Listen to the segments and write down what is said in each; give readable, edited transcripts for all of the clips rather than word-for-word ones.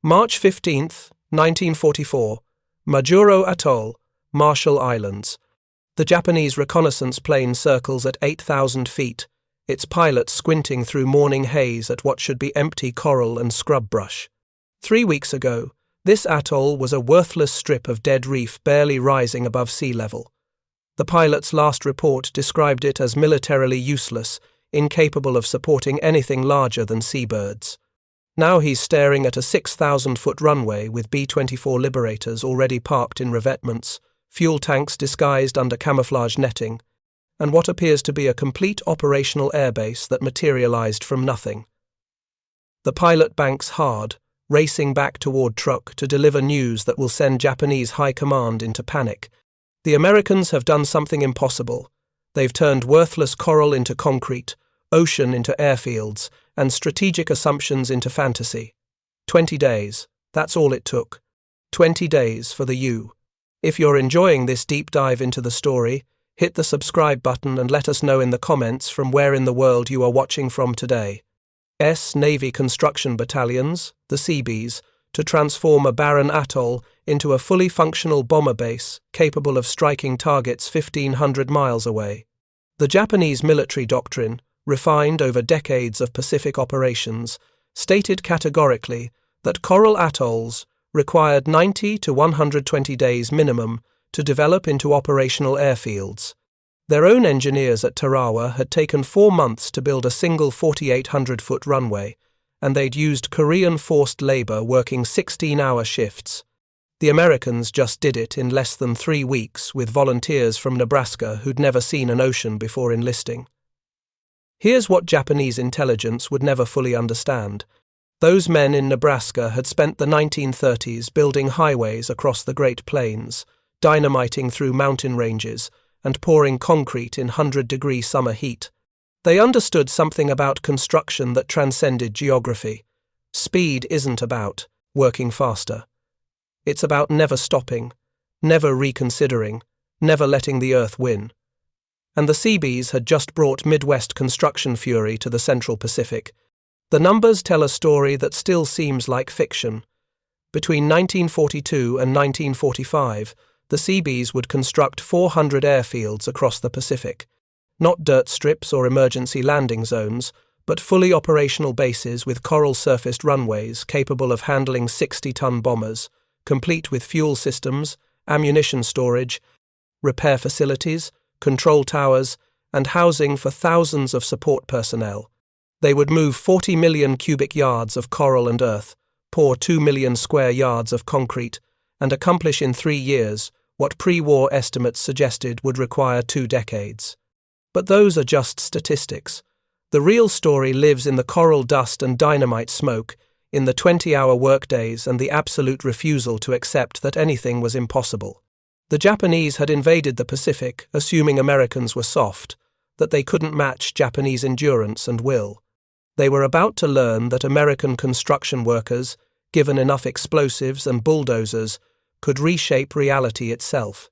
March 15th, 1944, Majuro Atoll, Marshall Islands. The Japanese reconnaissance plane circles at 8,000 feet, its pilot squinting through morning haze at what should be empty coral and scrub brush. 3 weeks ago, this atoll was a worthless strip of dead reef barely rising above sea level. The pilot's last report described it as militarily useless, incapable of supporting anything larger than seabirds. Now he's staring at a 6,000-foot runway with B-24 Liberators already parked in revetments, fuel tanks disguised under camouflage netting, and what appears to be a complete operational airbase that materialized from nothing. The pilot banks hard, racing back toward Truk to deliver news that will send Japanese high command into panic. The Americans have done something impossible. They've turned worthless coral into concrete, ocean into airfields, and strategic assumptions into fantasy. 20 days, that's all it took. 20 days for the U. If you're enjoying this deep dive into the story, hit the subscribe button and let us know in the comments from where in the world you are watching from today. Navy Construction Battalions, the Seabees, to transform a barren atoll into a fully functional bomber base capable of striking targets 1,500 miles away. The Japanese military doctrine, refined over decades of Pacific operations, stated categorically that coral atolls required 90 to 120 days minimum to develop into operational airfields. Their own engineers at Tarawa had taken 4 months to build a single 4,800-foot runway, and they'd used Korean forced labor working 16-hour shifts. The Americans just did it in less than 3 weeks with volunteers from Nebraska who'd never seen an ocean before enlisting. Here's what Japanese intelligence would never fully understand. Those men in Nebraska had spent the 1930s building highways across the Great Plains, dynamiting through mountain ranges, and pouring concrete in 100-degree summer heat. They understood something about construction that transcended geography. Speed isn't about working faster. It's about never stopping, never reconsidering, never letting the earth win. And the Seabees had just brought Midwest construction fury to the Central Pacific. The numbers tell a story that still seems like fiction. Between 1942 and 1945, the Seabees would construct 400 airfields across the Pacific. Not dirt strips or emergency landing zones, but fully operational bases with coral-surfaced runways capable of handling 60-ton bombers, complete with fuel systems, ammunition storage, repair facilities, control towers, and housing for thousands of support personnel. They would move 40 million cubic yards of coral and earth, pour 2 million square yards of concrete, and accomplish in 3 years what pre-war estimates suggested would require 2 decades. But those are just statistics. The real story lives in the coral dust and dynamite smoke, in the 20-hour workdays and the absolute refusal to accept that anything was impossible. The Japanese had invaded the Pacific, assuming Americans were soft, that they couldn't match Japanese endurance and will. They were about to learn that American construction workers, given enough explosives and bulldozers, could reshape reality itself.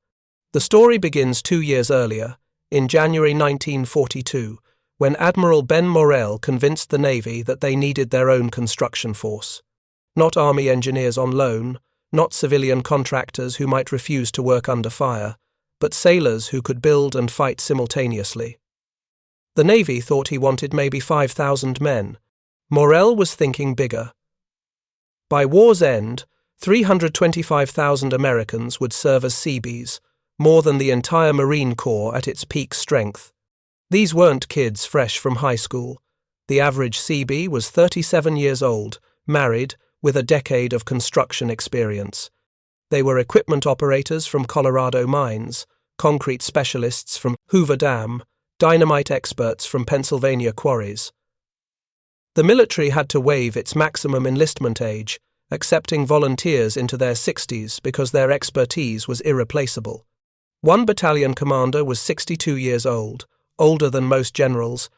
The story begins 2 years earlier, in January 1942, when Admiral Ben Morrell convinced the Navy that they needed their own construction force. Not Army engineers on loan, not civilian contractors who might refuse to work under fire, but sailors who could build and fight simultaneously. The Navy thought he wanted maybe 5,000 men. Morrell was thinking bigger. By war's end, 325,000 Americans would serve as Seabees, more than the entire Marine Corps at its peak strength. These weren't kids fresh from high school. The average Seabee was 37 years old, married, with a decade of construction experience. They were equipment operators from Colorado mines, concrete specialists from Hoover Dam, dynamite experts from Pennsylvania quarries. The military had to waive its maximum enlistment age, accepting volunteers into their 60s because their expertise was irreplaceable. One battalion commander was 62 years old, older than most generals,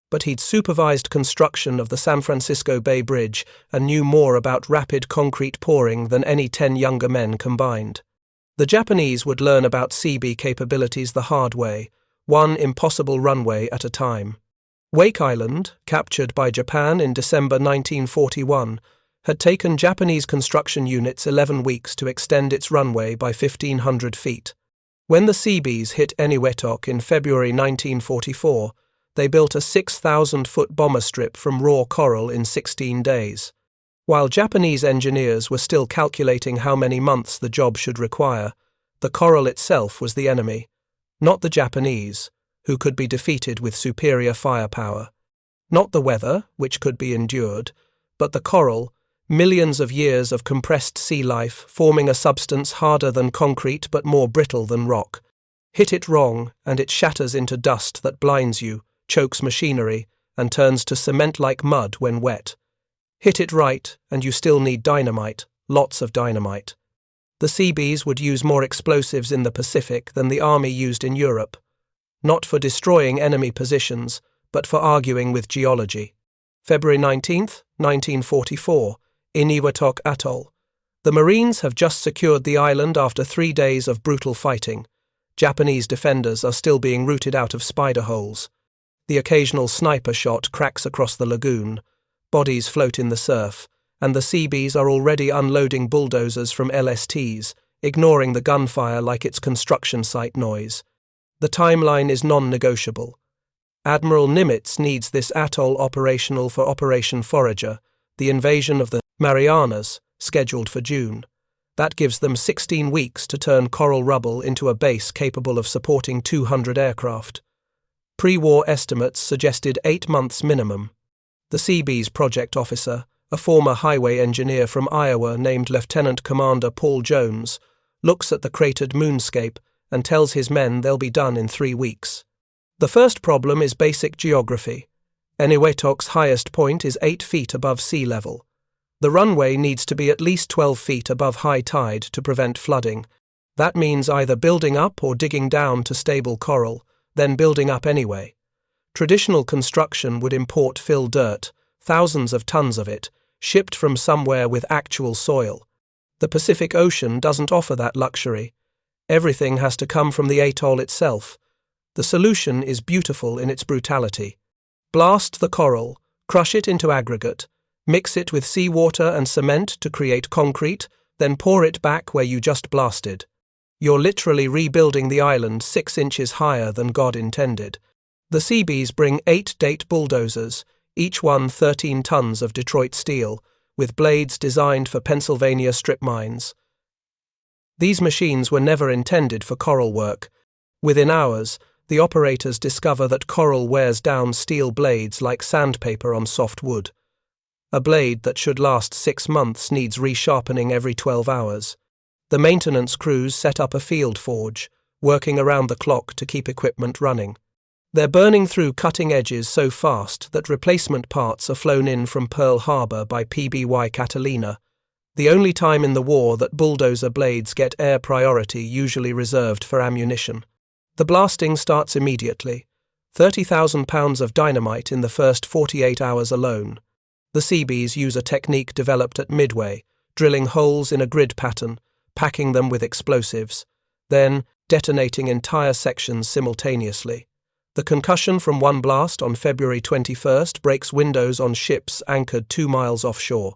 but he'd supervised construction of the San Francisco Bay Bridge and knew more about rapid concrete pouring than any 10 younger men combined. The Japanese would learn about Seabee capabilities the hard way, one impossible runway at a time. Wake Island, captured by Japan in December 1941, had taken Japanese construction units 11 weeks to extend its runway by 1,500 feet. When the Seabees hit Eniwetok in February 1944, they built a 6,000-foot bomber strip from raw coral in 16 days. While Japanese engineers were still calculating how many months the job should require, the coral itself was the enemy, not the Japanese, who could be defeated with superior firepower. Not the weather, which could be endured, but the coral, millions of years of compressed sea life forming a substance harder than concrete but more brittle than rock. Hit it wrong, and it shatters into dust that blinds you, chokes machinery, and turns to cement like mud when wet. Hit it right, and you still need dynamite, lots of dynamite. The Seabees would use more explosives in the Pacific than the army used in Europe, not for destroying enemy positions, but for arguing with geology. February 19, 1944, Eniwetok Atoll. The Marines have just secured the island after 3 days of brutal fighting. Japanese defenders are still being rooted out of spider holes. The occasional sniper shot cracks across the lagoon. Bodies float in the surf, and the Seabees are already unloading bulldozers from LSTs, ignoring the gunfire like it's construction site noise. The timeline is non-negotiable. Admiral Nimitz needs this atoll operational for Operation Forager, the invasion of the Marianas, scheduled for June. That gives them 16 weeks to turn coral rubble into a base capable of supporting 200 aircraft. Pre-war estimates suggested 8 months minimum. The Seabees project officer, a former highway engineer from Iowa named Lieutenant Commander Paul Jones, looks at the cratered moonscape and tells his men they'll be done in 3 weeks. The first problem is basic geography. Eniwetok's highest point is 8 feet above sea level. The runway needs to be at least 12 feet above high tide to prevent flooding. That means either building up or digging down to stable coral, then building up anyway. Traditional construction would import fill dirt, thousands of tons of it, shipped from somewhere with actual soil. The Pacific Ocean doesn't offer that luxury. Everything has to come from the atoll itself. The solution is beautiful in its brutality. Blast the coral, crush it into aggregate, mix it with seawater and cement to create concrete, then pour it back where you just blasted. You're literally rebuilding the island 6 inches higher than God intended. The Seabees bring 8 Date bulldozers, each one 13 tons of Detroit steel, with blades designed for Pennsylvania strip mines. These machines were never intended for coral work. Within hours, the operators discover that coral wears down steel blades like sandpaper on soft wood. A blade that should last 6 months needs resharpening every 12 hours. The maintenance crews set up a field forge, working around the clock to keep equipment running. They're burning through cutting edges so fast that replacement parts are flown in from Pearl Harbor by PBY Catalina, the only time in the war that bulldozer blades get air priority usually reserved for ammunition. The blasting starts immediately. 30,000 pounds of dynamite in the first 48 hours alone. The Seabees use a technique developed at Midway, drilling holes in a grid pattern, packing them with explosives, then detonating entire sections simultaneously. The concussion from one blast on February 21st breaks windows on ships anchored 2 miles offshore.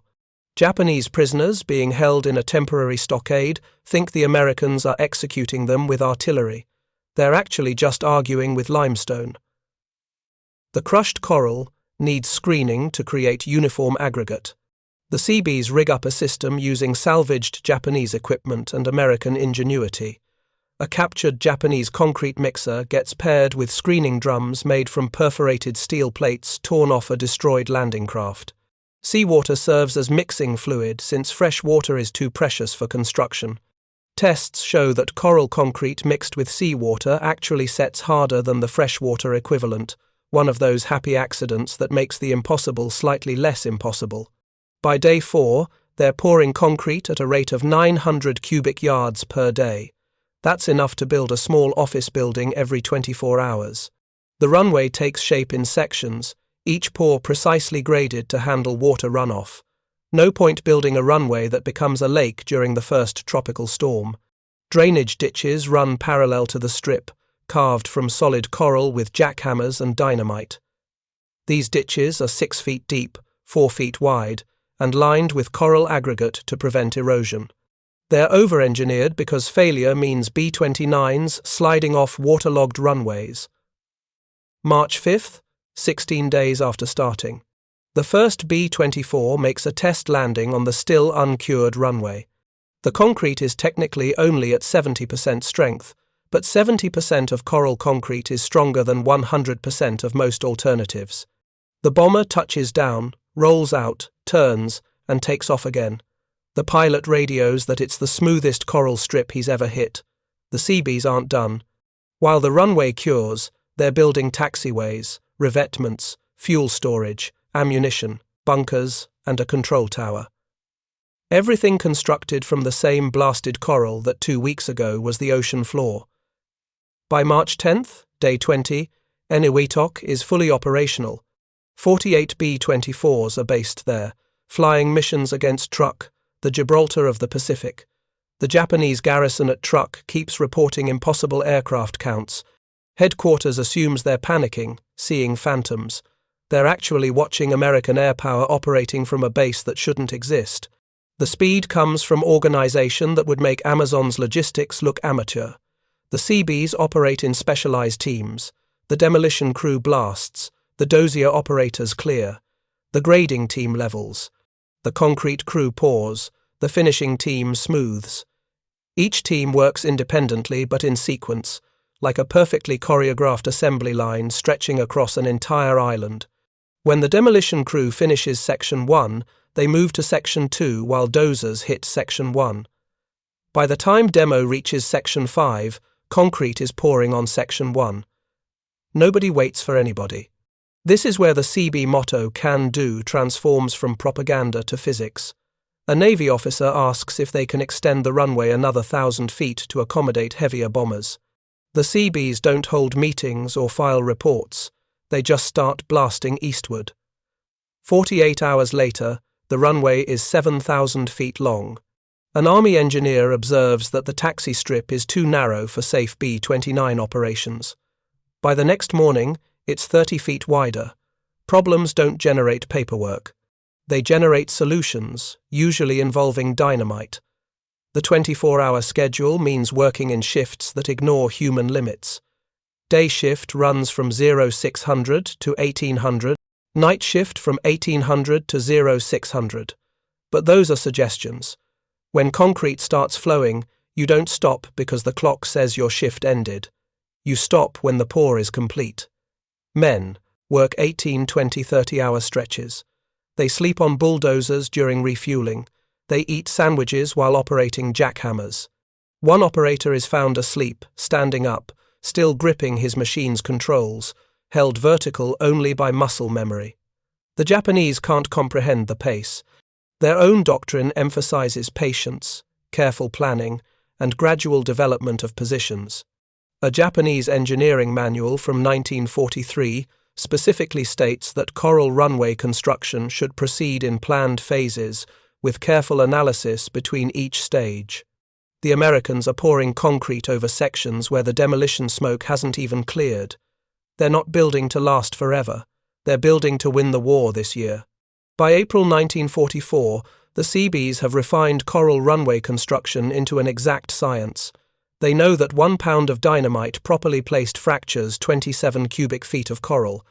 Japanese prisoners, being held in a temporary stockade, think the Americans are executing them with artillery. They're actually just arguing with limestone. The crushed coral needs screening to create uniform aggregate. The Seabees rig up a system using salvaged Japanese equipment and American ingenuity. A captured Japanese concrete mixer gets paired with screening drums made from perforated steel plates torn off a destroyed landing craft. Seawater serves as mixing fluid since fresh water is too precious for construction. Tests show that coral concrete mixed with seawater actually sets harder than the freshwater equivalent, one of those happy accidents that makes the impossible slightly less impossible. By day 4, they're pouring concrete at a rate of 900 cubic yards per day. That's enough to build a small office building every 24 hours. The runway takes shape in sections, each pour precisely graded to handle water runoff. No point building a runway that becomes a lake during the first tropical storm. Drainage ditches run parallel to the strip, carved from solid coral with jackhammers and dynamite. These ditches are 6 feet deep, 4 feet wide, and lined with coral aggregate to prevent erosion. They're over-engineered because failure means B-29s sliding off waterlogged runways. March 5th, 16 days after starting. The first B-24 makes a test landing on the still uncured runway. The concrete is technically only at 70% strength, but 70% of coral concrete is stronger than 100% of most alternatives. The bomber touches down, rolls out, turns, and takes off again. The pilot radios that it's the smoothest coral strip he's ever hit. The Seabees aren't done. While the runway cures, they're building taxiways, revetments, fuel storage, ammunition, bunkers, and a control tower. Everything constructed from the same blasted coral that 2 weeks ago was the ocean floor. By March 10th, day 20, Eniwetok is fully operational. 48 B-24s are based there, flying missions against Truk, the Gibraltar of the Pacific. The Japanese garrison at Truk keeps reporting impossible aircraft counts. Headquarters assumes they're panicking, seeing phantoms. They're actually watching American air power operating from a base that shouldn't exist. The speed comes from organization that would make Amazon's logistics look amateur. The Seabees operate in specialized teams. The demolition crew blasts. The dozier operators clear. The grading team levels. The concrete crew pours. The finishing team smooths. Each team works independently but in sequence, like a perfectly choreographed assembly line stretching across an entire island. When the demolition crew finishes Section 1, they move to Section 2 while dozers hit Section 1. By the time demo reaches Section 5, concrete is pouring on Section 1. Nobody waits for anybody. This is where the Seabee motto "can do" transforms from propaganda to physics. A Navy officer asks if they can extend the runway another 1,000 feet to accommodate heavier bombers. The Seabees don't hold meetings or file reports. They just start blasting eastward. 48 hours later, the runway is 7,000 feet long. An Army engineer observes that the taxi strip is too narrow for safe B-29 operations. By the next morning, it's 30 feet wider. Problems don't generate paperwork. They generate solutions, usually involving dynamite. The 24-hour schedule means working in shifts that ignore human limits. Day shift runs from 0600 to 1800, night shift from 1800 to 0600. But those are suggestions. When concrete starts flowing, you don't stop because the clock says your shift ended. You stop when the pour is complete. Men work 18, 20, 30-hour stretches. They sleep on bulldozers during refueling. They eat sandwiches while operating jackhammers. One operator is found asleep, standing up, still gripping his machine's controls, held vertical only by muscle memory. The Japanese can't comprehend the pace. Their own doctrine emphasizes patience, careful planning, and gradual development of positions. A Japanese engineering manual from 1943 specifically states that coral runway construction should proceed in planned phases, with careful analysis between each stage. The Americans are pouring concrete over sections where the demolition smoke hasn't even cleared. They're not building to last forever. They're building to win the war this year. By April 1944, the Seabees have refined coral runway construction into an exact science. They know that 1 pound of dynamite properly placed fractures 27 cubic feet of coral.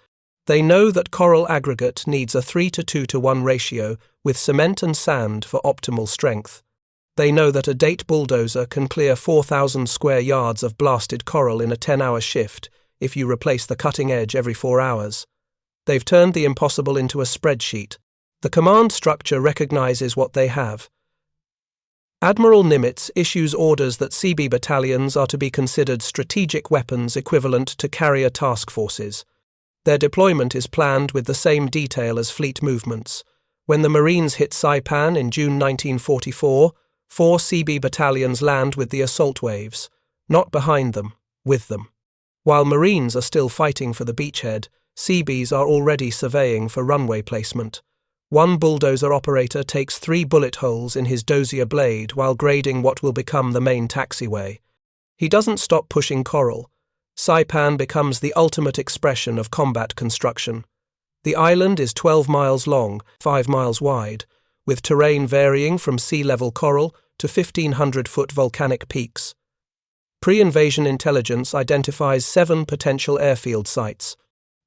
They know that coral aggregate needs a 3:2:1 ratio with cement and sand for optimal strength. They know that a date bulldozer can clear 4,000 square yards of blasted coral in a 10-hour shift if you replace the cutting edge every 4 hours. They've turned the impossible into a spreadsheet. The command structure recognizes what they have. Admiral Nimitz issues orders that Seabee battalions are to be considered strategic weapons equivalent to carrier task forces. Their deployment is planned with the same detail as fleet movements. When the Marines hit Saipan in June 1944, 4 Seabee battalions land with the assault waves, not behind them, with them. While Marines are still fighting for the beachhead, Seabees are already surveying for runway placement. One bulldozer operator takes 3 bullet holes in his dozier blade while grading what will become the main taxiway. He doesn't stop pushing coral. Saipan becomes the ultimate expression of combat construction. The island is 12 miles long, 5 miles wide, with terrain varying from sea-level coral to 1,500-foot volcanic peaks. Pre-invasion intelligence identifies 7 potential airfield sites.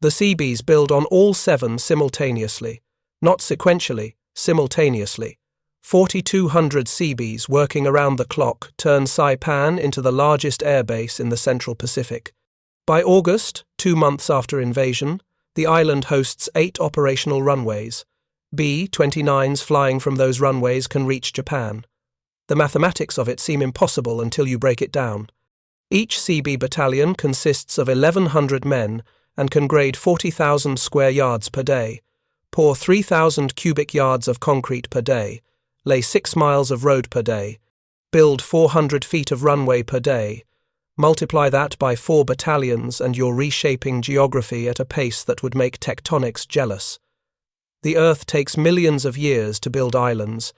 The Seabees build on all 7 simultaneously, not sequentially, simultaneously. 4,200 Seabees working around the clock turn Saipan into the largest airbase in the Central Pacific. By August, 2 months after invasion, the island hosts 8 operational runways. B-29s flying from those runways can reach Japan. The mathematics of it seem impossible until you break it down. Each Seabee battalion consists of 1,100 men and can grade 40,000 square yards per day, pour 3,000 cubic yards of concrete per day, lay 6 miles of road per day, build 400 feet of runway per day. Multiply that by 4 battalions and you're reshaping geography at a pace that would make tectonics jealous. The Earth takes millions of years to build islands.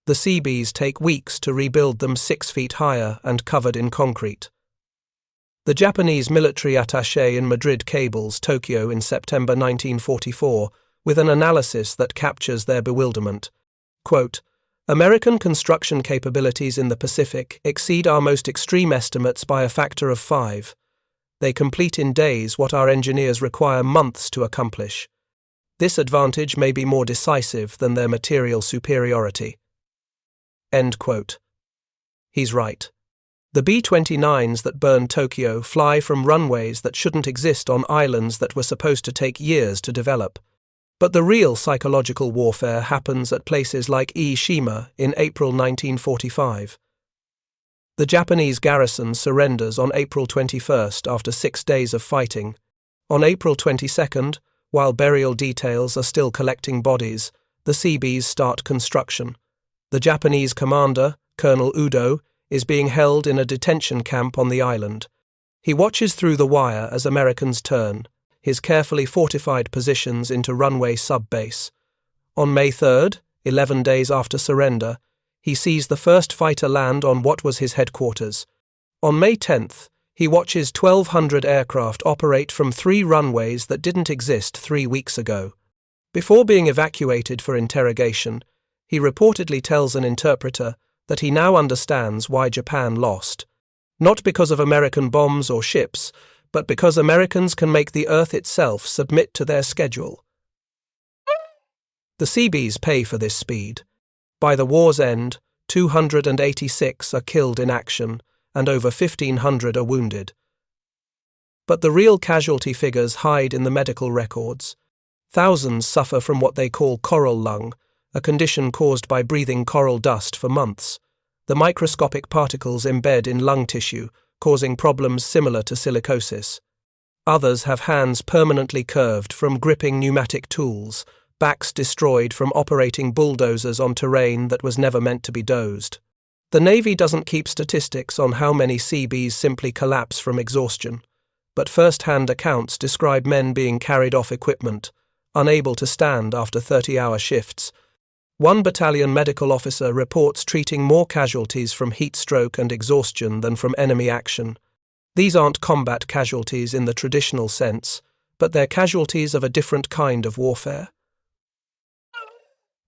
The Seabees take weeks to rebuild them 6 feet higher and covered in concrete. The Japanese military attaché in Madrid cables Tokyo in September 1944 with an analysis that captures their bewilderment. Quote, American construction capabilities in the Pacific exceed our most extreme estimates by a factor of 5. They complete in days what our engineers require months to accomplish. This advantage may be more decisive than their material superiority. End quote. He's right. The B-29s that burn Tokyo fly from runways that shouldn't exist on islands that were supposed to take years to develop. But the real psychological warfare happens at places like Iishima in April 1945. The Japanese garrison surrenders on April 21st after 6 days of fighting. On April 22nd, while burial details are still collecting bodies, the Seabees start construction. The Japanese commander, Colonel Udo, is being held in a detention camp on the island. He watches through the wire as Americans turn his carefully fortified positions into runway sub-base. On May 3rd, 11 days after surrender, he sees the first fighter land on what was his headquarters. On May 10th, he watches 1,200 aircraft operate from 3 runways that didn't exist 3 weeks ago. Before being evacuated for interrogation, he reportedly tells an interpreter that he now understands why Japan lost. Not because of American bombs or ships, but because Americans can make the Earth itself submit to their schedule. The Seabees pay for this speed. By the war's end, 286 are killed in action, and over 1,500 are wounded. But the real casualty figures hide in the medical records. Thousands suffer from what they call coral lung, a condition caused by breathing coral dust for months. The microscopic particles embed in lung tissue, causing problems similar to silicosis. Others have hands permanently curved from gripping pneumatic tools, backs destroyed from operating bulldozers on terrain that was never meant to be dozed. The Navy doesn't keep statistics on how many Seabees simply collapse from exhaustion, but first-hand accounts describe men being carried off equipment, unable to stand after 30-hour shifts. One battalion medical officer reports treating more casualties from heat stroke and exhaustion than from enemy action. These aren't combat casualties in the traditional sense, but they're casualties of a different kind of warfare.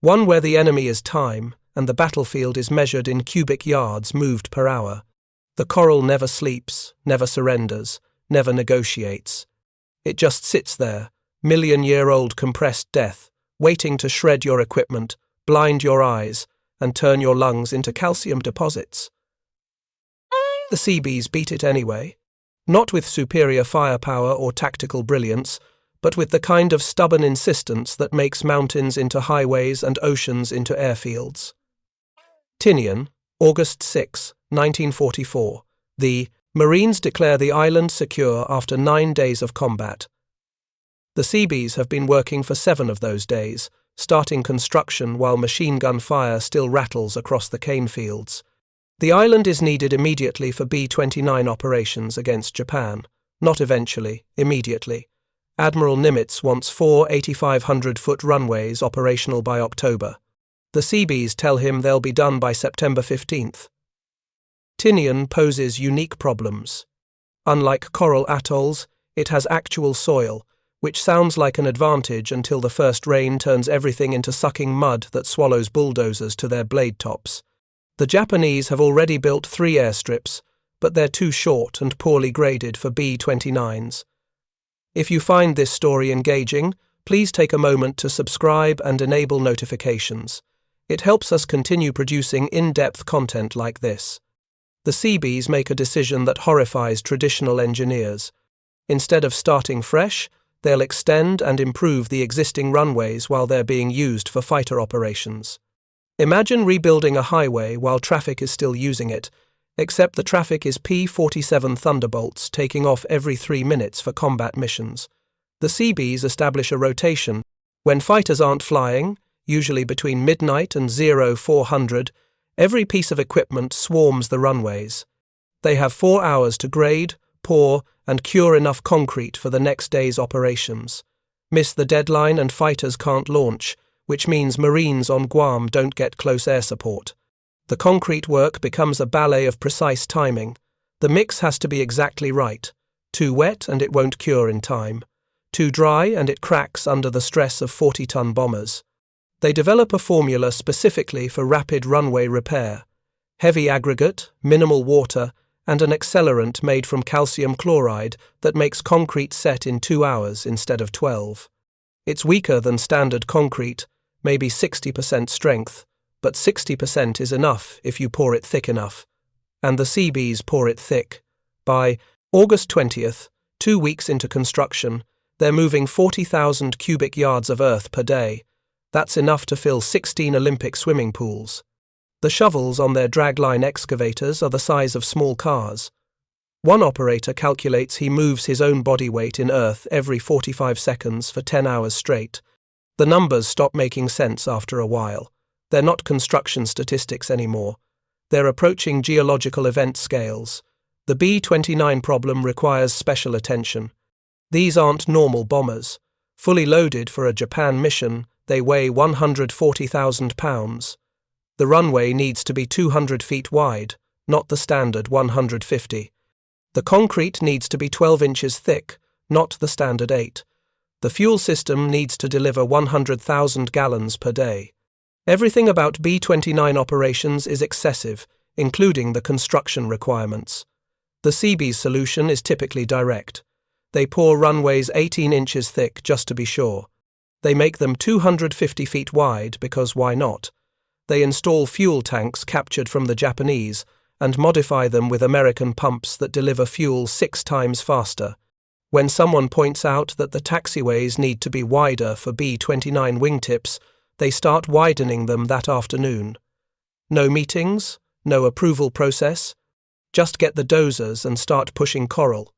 One where the enemy is time, and the battlefield is measured in cubic yards moved per hour. The coral never sleeps, never surrenders, never negotiates. It just sits there, million-year-old compressed death, waiting to shred your equipment, blind your eyes, and turn your lungs into calcium deposits. The Seabees beat it anyway, not with superior firepower or tactical brilliance, but with the kind of stubborn insistence that makes mountains into highways and oceans into airfields. Tinian, August 6, 1944. The Marines declare the island secure after 9 days of combat. The Seabees have been working for 7 of those days, starting construction while machine gun fire still rattles across the cane fields. The island is needed immediately for B-29 operations against Japan, not eventually, immediately. Admiral Nimitz wants 4 8,500-foot runways operational by October. The Seabees tell him they'll be done by September 15th. Tinian poses unique problems. Unlike coral atolls, it has actual soil, which sounds like an advantage until the first rain turns everything into sucking mud that swallows bulldozers to their blade tops. The Japanese have already built 3 airstrips, but they're too short and poorly graded for B-29s. If you find this story engaging, please take a moment to subscribe and enable notifications. It helps us continue producing in-depth content like this. The Seabees make a decision that horrifies traditional engineers. Instead of starting fresh, they'll extend and improve the existing runways while they're being used for fighter operations. Imagine rebuilding a highway while traffic is still using it, except the traffic is P-47 Thunderbolts taking off every 3 minutes for combat missions. The Seabees establish a rotation. When fighters aren't flying, usually between midnight and 0400, every piece of equipment swarms the runways. They have 4 hours to grade, pour, and cure enough concrete for the next day's operations. Miss the deadline and fighters can't launch, which means Marines on Guam don't get close air support. The concrete work becomes a ballet of precise timing. The mix has to be exactly right. Too wet and it won't cure in time. Too dry and it cracks under the stress of 40-ton bombers. They develop a formula specifically for rapid runway repair. Heavy aggregate, minimal water, and an accelerant made from calcium chloride that makes concrete set in 2 hours instead of 12. It's weaker than standard concrete, maybe 60% strength, but 60% is enough if you pour it thick enough. And the Seabees pour it thick. By August 20th, 2 weeks into construction, they're moving 40,000 cubic yards of earth per day. That's enough to fill 16 Olympic swimming pools. The shovels on their dragline excavators are the size of small cars. One operator calculates he moves his own body weight in earth every 45 seconds for 10 hours straight. The numbers stop making sense after a while. They're not construction statistics anymore. They're approaching geological event scales. The B-29 problem requires special attention. These aren't normal bombers. Fully loaded for a Japan mission, they weigh 140,000 pounds. The runway needs to be 200 feet wide, not the standard 150. The concrete needs to be 12 inches thick, not the standard 8. The fuel system needs to deliver 100,000 gallons per day. Everything about B-29 operations is excessive, including the construction requirements. The Seabees solution is typically direct. They pour runways 18 inches thick just to be sure. They make them 250 feet wide because why not? They install fuel tanks captured from the Japanese and modify them with American pumps that deliver fuel 6 times faster. When someone points out that the taxiways need to be wider for B-29 wingtips, they start widening them that afternoon. No meetings, no approval process. Just get the dozers and start pushing coral.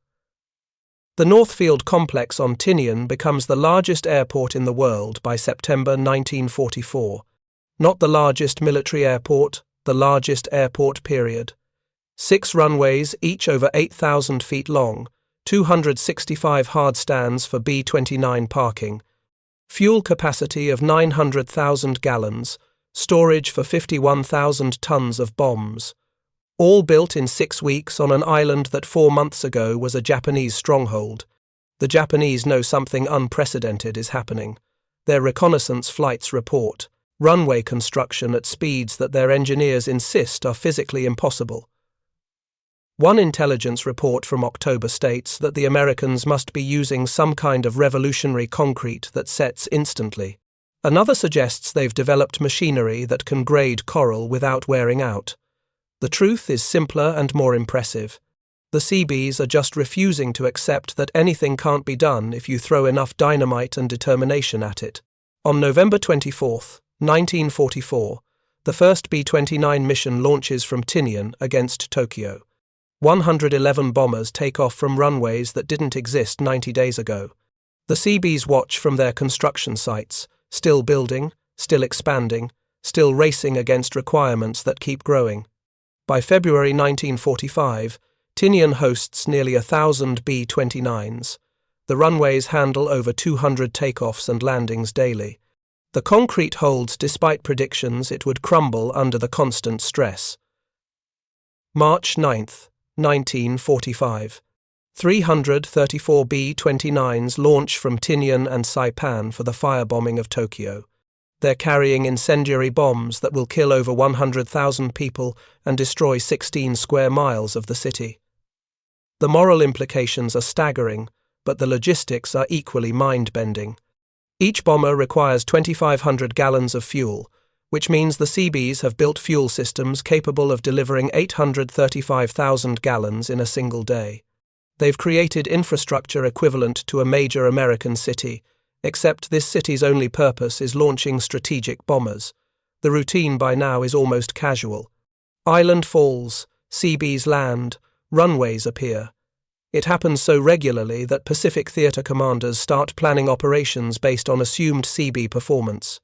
The Northfield complex on Tinian becomes the largest airport in the world by September 1944. Not the largest military airport, the largest airport period. 6 runways, each over 8,000 feet long, 265 hard stands for B-29 parking, fuel capacity of 900,000 gallons, storage for 51,000 tons of bombs. All built in 6 weeks on an island that 4 months ago was a Japanese stronghold. The Japanese know something unprecedented is happening. Their reconnaissance flights report runway construction at speeds that their engineers insist are physically impossible. One intelligence report from October states that the Americans must be using some kind of revolutionary concrete that sets instantly. Another suggests they've developed machinery that can grade coral without wearing out. The truth is simpler and more impressive. The Seabees are just refusing to accept that anything can't be done if you throw enough dynamite and determination at it. On November 24th, 1944, the first B-29 mission launches from Tinian against Tokyo. 111 bombers take off from runways that didn't exist 90 days ago. The Seabees watch from their construction sites, still building, still expanding, still racing against requirements that keep growing. By February 1945, Tinian hosts nearly 1,000 B-29s. The runways handle over 200 takeoffs and landings daily. The concrete holds despite predictions it would crumble under the constant stress. March 9th, 1945. 334 B-29s launch from Tinian and Saipan for the firebombing of Tokyo. They're carrying incendiary bombs that will kill over 100,000 people and destroy 16 square miles of the city. The moral implications are staggering, but the logistics are equally mind-bending. Each bomber requires 2,500 gallons of fuel, which means the Seabees have built fuel systems capable of delivering 835,000 gallons in a single day. They've created infrastructure equivalent to a major American city, except this city's only purpose is launching strategic bombers. The routine by now is almost casual. Island falls, Seabees land, runways appear. It happens so regularly that Pacific theater commanders start planning operations based on assumed Seabee performance.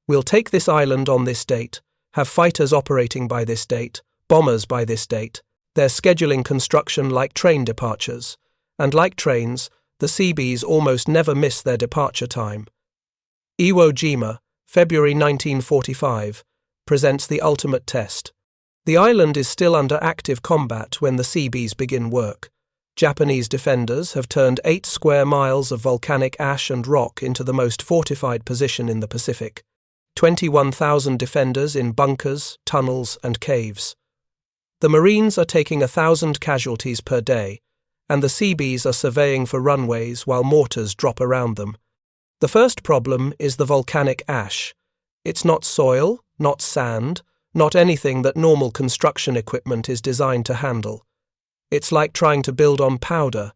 We'll take this island on this date, have fighters operating by this date, bombers by this date. They're scheduling construction like train departures, and like trains, the Seabees almost never miss their departure time. Iwo Jima, February 1945, presents the ultimate test. The island is still under active combat when the Seabees begin work. Japanese defenders have turned 8 square miles of volcanic ash and rock into the most fortified position in the Pacific. 21,000 defenders in bunkers, tunnels, and caves. The Marines are taking 1,000 casualties per day, and the Seabees are surveying for runways while mortars drop around them. The first problem is the volcanic ash. It's not soil, not sand, not anything that normal construction equipment is designed to handle. It's like trying to build on powder.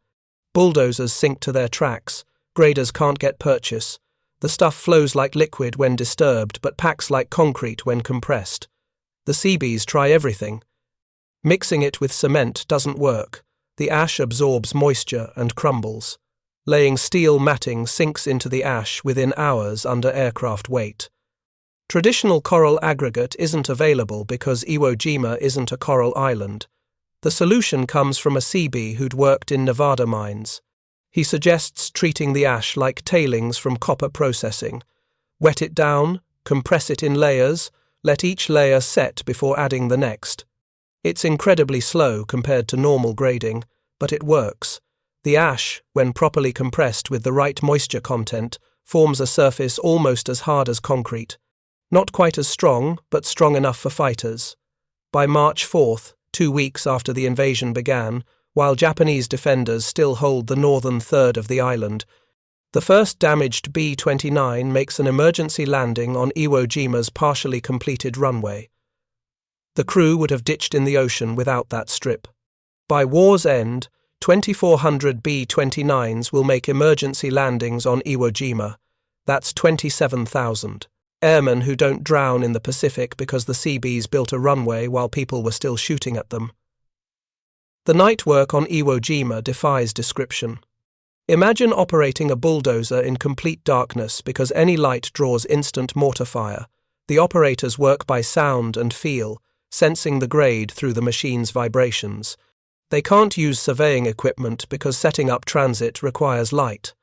Bulldozers sink to their tracks, graders can't get purchase. The stuff flows like liquid when disturbed but packs like concrete when compressed. The Seabees try everything. Mixing it with cement doesn't work. The ash absorbs moisture and crumbles. Laying steel matting sinks into the ash within hours under aircraft weight. Traditional coral aggregate isn't available because Iwo Jima isn't a coral island. The solution comes from a Seabee who'd worked in Nevada mines. He suggests treating the ash like tailings from copper processing. Wet it down, compress it in layers, let each layer set before adding the next. It's incredibly slow compared to normal grading, but it works. The ash, when properly compressed with the right moisture content, forms a surface almost as hard as concrete. Not quite as strong, but strong enough for fighters. By March 4th, 2 weeks after the invasion began, while Japanese defenders still hold the northern third of the island, the first damaged B-29 makes an emergency landing on Iwo Jima's partially completed runway. The crew would have ditched in the ocean without that strip. By war's end, 2,400 B-29s will make emergency landings on Iwo Jima. That's 27,000. Airmen who don't drown in the Pacific because the Seabees built a runway while people were still shooting at them. The night work on Iwo Jima defies description. Imagine operating a bulldozer in complete darkness because any light draws instant mortar fire. The operators work by sound and feel, sensing the grade through the machine's vibrations. They can't use surveying equipment because setting up transit requires light.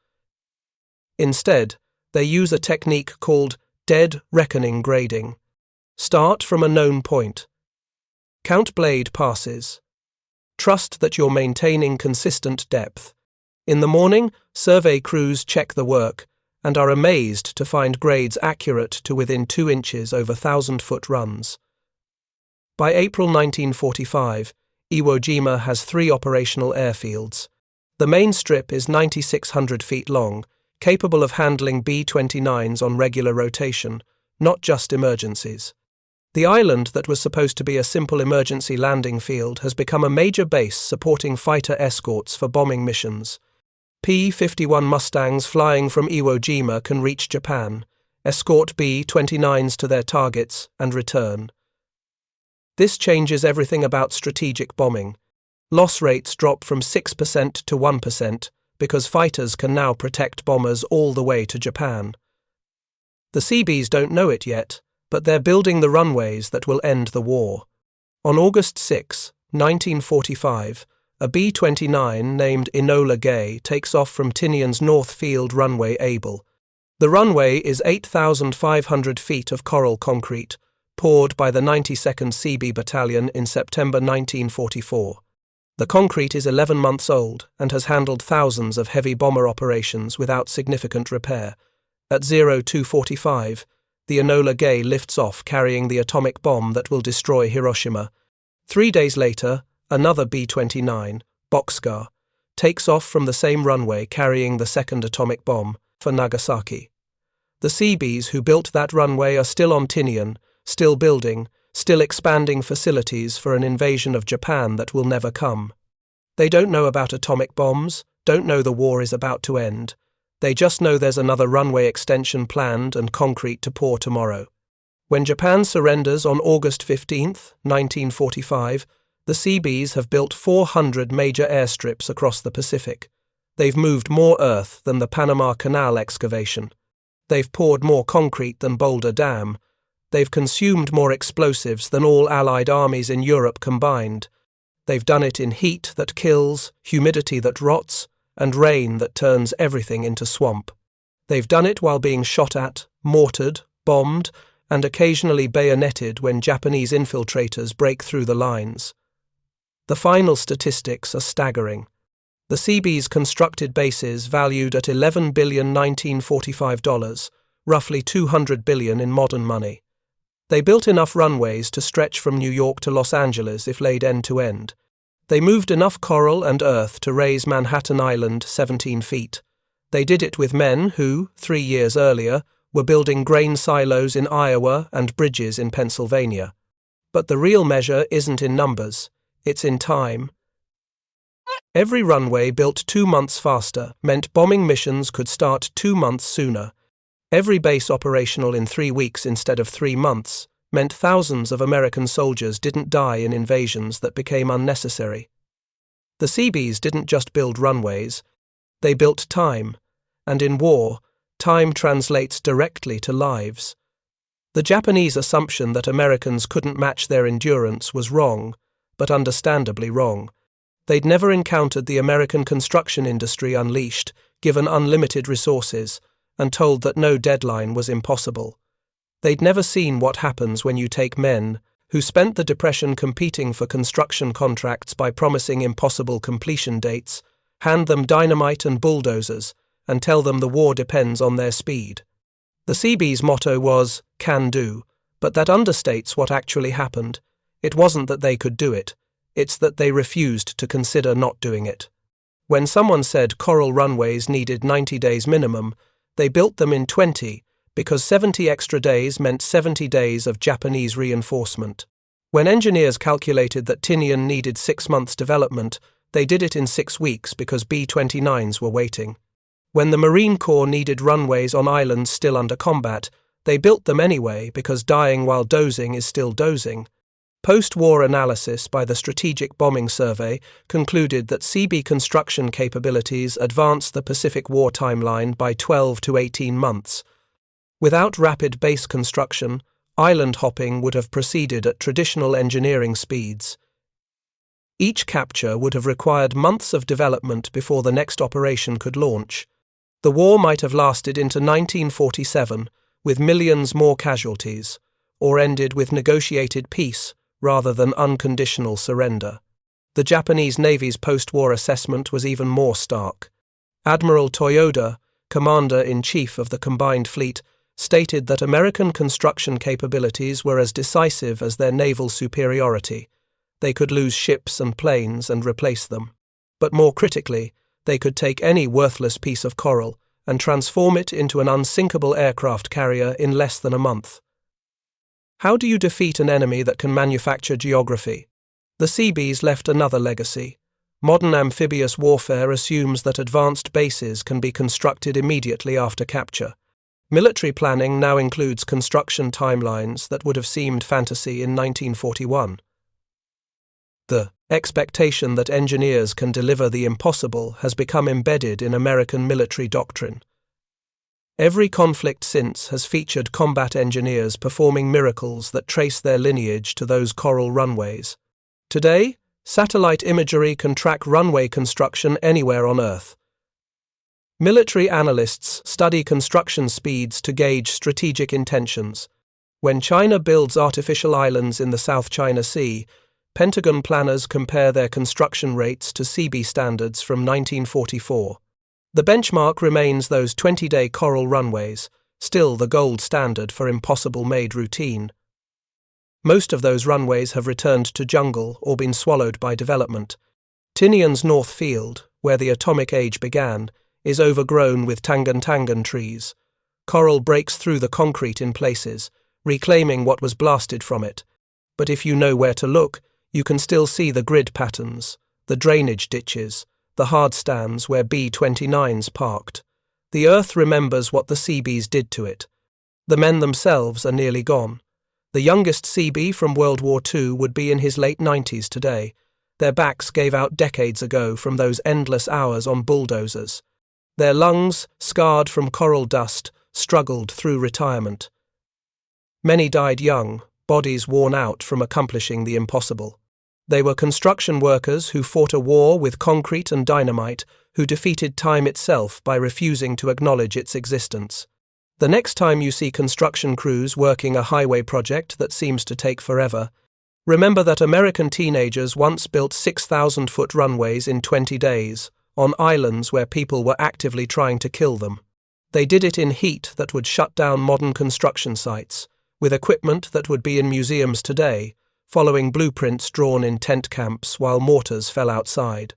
Instead, they use a technique called dead reckoning grading. Start from a known point. Count blade passes. Trust that you're maintaining consistent depth. In the morning, survey crews check the work and are amazed to find grades accurate to within 2 inches over 1,000-foot runs. By April 1945, Iwo Jima has 3 operational airfields. The main strip is 9,600 feet long, capable of handling B-29s on regular rotation, not just emergencies. The island that was supposed to be a simple emergency landing field has become a major base supporting fighter escorts for bombing missions. P-51 Mustangs flying from Iwo Jima can reach Japan, escort B-29s to their targets, and return. This changes everything about strategic bombing. Loss rates drop from 6% to 1% because fighters can now protect bombers all the way to Japan. The Seabees don't know it yet, but they're building the runways that will end the war. On August 6, 1945, a B-29 named Enola Gay takes off from Tinian's North Field runway Able. The runway is 8,500 feet of coral concrete, poured by the 92nd Seabee Battalion in September 1944. The concrete is 11 months old and has handled thousands of heavy bomber operations and has handled thousands of heavy bomber operations without significant repair. At 0245, the Enola Gay lifts off carrying the atomic bomb that will destroy Hiroshima. 3 days later, another B-29, Boxcar, takes off from the same runway carrying the second atomic bomb for Nagasaki. The Seabees who built that runway are still on Tinian, still building, still expanding facilities for an invasion of Japan that will never come. They don't know about atomic bombs, don't know the war is about to end. They just know there's another runway extension planned and concrete to pour tomorrow. When Japan surrenders on August 15th, 1945, the Seabees have built 400 major airstrips across the Pacific. They've moved more earth than the Panama Canal excavation. They've poured more concrete than Boulder Dam. They've consumed more explosives than all Allied armies in Europe combined. They've done it in heat that kills, humidity that rots, and rain that turns everything into swamp. They've done it while being shot at, mortared, bombed, and occasionally bayoneted when Japanese infiltrators break through the lines. The final statistics are staggering. The Seabees constructed bases valued at $11 billion 1945, roughly $200 billion in modern money. They built enough runways to stretch from New York to Los Angeles if laid end to end. They moved enough coral and earth to raise Manhattan Island 17 feet. They did it with men who, 3 years earlier, were building grain silos in Iowa and bridges in Pennsylvania. But the real measure isn't in numbers, it's in time. Every runway built 2 months faster meant bombing missions could start 2 months sooner. Every base operational in 3 weeks instead of 3 months meant thousands of American soldiers didn't die in invasions that became unnecessary. The Seabees didn't just build runways, they built time, and in war, time translates directly to lives. The Japanese assumption that Americans couldn't match their endurance was wrong, but understandably wrong. They'd never encountered the American construction industry unleashed, given unlimited resources, and told that no deadline was impossible. They'd never seen what happens when you take men, who spent the Depression competing for construction contracts by promising impossible completion dates, hand them dynamite and bulldozers, and tell them the war depends on their speed. The Seabees' motto was, "Can do," but that understates what actually happened. It wasn't that they could do it, it's that they refused to consider not doing it. When someone said coral runways needed 90 days minimum, they built them in 20, because 70 extra days meant 70 days of Japanese reinforcement. When engineers calculated that Tinian needed 6 months development, they did it in 6 weeks because B-29s were waiting. When the Marine Corps needed runways on islands still under combat, they built them anyway because dying while dozing is still dozing. Post-war analysis by the Strategic Bombing Survey concluded that Seabee construction capabilities advanced the Pacific War timeline by 12 to 18 months. Without rapid base construction, island hopping would have proceeded at traditional engineering speeds. Each capture would have required months of development before the next operation could launch. The war might have lasted into 1947, with millions more casualties, or ended with negotiated peace rather than unconditional surrender. The Japanese Navy's post-war assessment was even more stark. Admiral Toyoda, Commander-in-Chief of the Combined Fleet, stated that American construction capabilities were as decisive as their naval superiority. They could lose ships and planes and replace them. But more critically, they could take any worthless piece of coral and transform it into an unsinkable aircraft carrier in less than a month. How do you defeat an enemy that can manufacture geography? The Seabees left another legacy. Modern amphibious warfare assumes that advanced bases can be constructed immediately after capture. Military planning now includes construction timelines that would have seemed fantasy in 1941. The expectation that engineers can deliver the impossible has become embedded in American military doctrine. Every conflict since has featured combat engineers performing miracles that trace their lineage to those coral runways. Today, satellite imagery can track runway construction anywhere on Earth. Military analysts study construction speeds to gauge strategic intentions. When China builds artificial islands in the South China Sea, Pentagon planners compare their construction rates to Seabees standards from 1944. The benchmark remains those 20-day coral runways, still the gold standard for impossible-made routine. Most of those runways have returned to jungle or been swallowed by development. Tinian's North Field, where the atomic age began, is overgrown with tangan trees. Coral breaks through the concrete in places, reclaiming what was blasted from it. But if you know where to look, you can still see the grid patterns, the drainage ditches, the hard stands where B-29s parked. The earth remembers what the Seabees did to it. The men themselves are nearly gone. The youngest Seabee from World War II would be in his late 90s today. Their backs gave out decades ago from those endless hours on bulldozers. Their lungs, scarred from coral dust, struggled through retirement. Many died young, bodies worn out from accomplishing the impossible. They were construction workers who fought a war with concrete and dynamite, who defeated time itself by refusing to acknowledge its existence. The next time you see construction crews working a highway project that seems to take forever, remember that American teenagers once built 6,000-foot runways in 20 days, on islands where people were actively trying to kill them. They did it in heat that would shut down modern construction sites, with equipment that would be in museums today, following blueprints drawn in tent camps while mortars fell outside.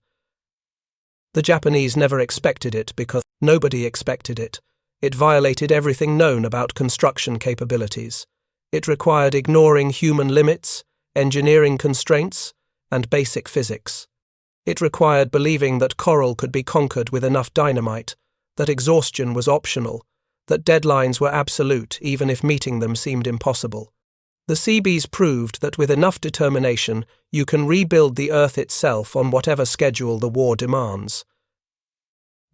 The Japanese never expected it because nobody expected it. It violated everything known about construction capabilities. It required ignoring human limits, engineering constraints, and basic physics. It required believing that coral could be conquered with enough dynamite, that exhaustion was optional, that deadlines were absolute even if meeting them seemed impossible. The Seabees proved that with enough determination you can rebuild the Earth itself on whatever schedule the war demands.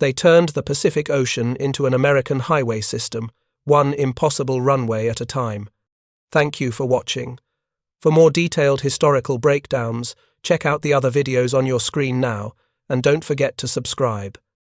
They turned the Pacific Ocean into an American highway system, one impossible runway at a time. Thank you for watching. For more detailed historical breakdowns, check out the other videos on your screen now, and don't forget to subscribe.